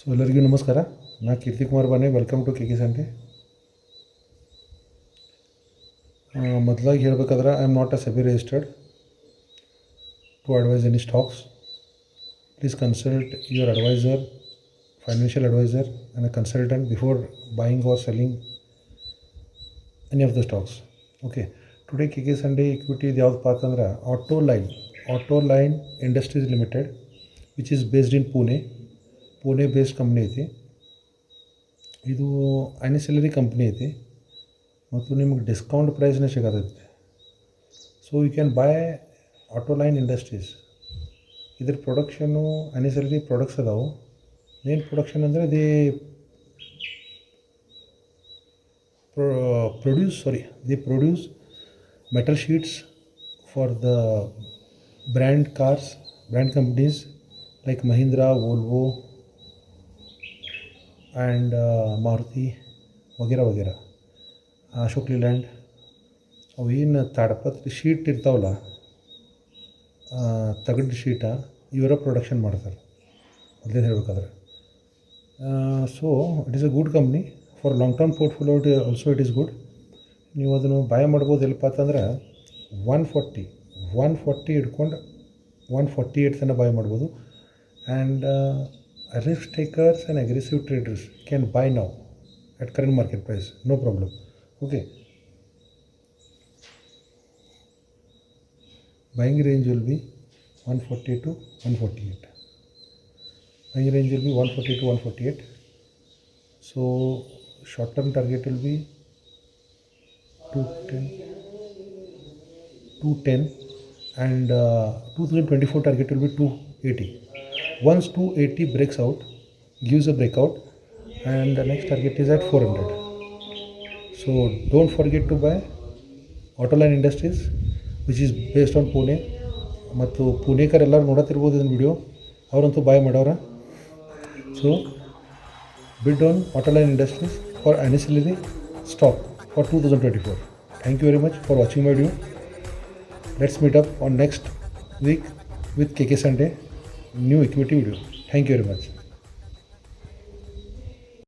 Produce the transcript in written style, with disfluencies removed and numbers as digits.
So ಎಲ್ಲರಿಗೂ ನಮಸ್ಕಾರ. ನಾ ಕೀರ್ತಿ ಕುಮಾರ್ ಬಾನೆ. Welcome to K Sunday. ಮೊದಲಾಗಿ ಹೇಳಬೇಕಾದ್ರೆ I am not a SEBI registered to advise any stocks. Please consult your advisor, financial advisor and a consultant before buying or selling any of the stocks. Okay, today KK Sunday equity ಇದು ಯಾವ್ದಪ್ಪ ಅಂತಂದ್ರೆ auto line industries limited, which is based in Pune based company ಐತಿ. ಇದು ಆ್ಯನಿಸಲರಿ company ಐತಿ ಮತ್ತು ನಿಮಗೆ discount ಪ್ರೈಸ್ನೇ ಸಿಗತೈತಿ. So you can buy Autoline Industries. ಇದ್ರ ಪ್ರೊಡಕ್ಷನ್ನು ಆ್ಯನಿಸಲರಿ ಪ್ರಾಡಕ್ಟ್ಸ್ ಅದಾವೆ. ಮೇನ್ ಪ್ರೊಡಕ್ಷನ್ ಅಂದರೆ they produce metal sheets for the brand companies like Mahindra, Volvo and Maruti वगैरह ಅಶೋಕ್ ಲೇಲ್ಯಾಂಡ್. ಅವು ಏನು ತಾಡಪತ್ರೆ ಶೀಟ್ ಇರ್ತಾವಲ್ಲ, ತಗಡು ಶೀಟ, ಇವರ ಪ್ರೊಡಕ್ಷನ್ ಮಾಡ್ತಾರೆ ಮೊದಲೇ ಹೇಳಬೇಕಾದ್ರೆ. So it is a good company for long term portfolio. Also it is good. ನೀವು ಅದನ್ನು ಬೈ ಮಾಡ್ಬೋದು. ಎಲ್ಪ ಅಂತಂದ್ರೆ 140 ಹಿಡ್ಕೊಂಡು 148 ತನಕ ಬೈ ಮಾಡ್ಬೋದು. And risk takers and aggressive traders can buy now at current market price, no problem. Okay, buying range will be 140 to 148. Buying range will be 140 to 148. So short term target will be 210 and 2024 target will be 280. Once 280 breaks out, gives a breakout, and the next target is at 400. So don't forget to buy Autoline Industries, which is based on Pune. ಮತ್ತು ಪುಣೇಕರ್ ಎಲ್ಲರೂ ನೋಡತ್ತಿರ್ಬೋದು ಇದನ್ನು video, ಅವರಂತೂ ಬಾಯ್ ಮಾಡೋರ. So ಬಿಡ್ on Autoline Industries for ancillary stock for 2024. Thank you very much for watching my video. Let's meet up on next week with KK Sunday new equity video. Thank you very much.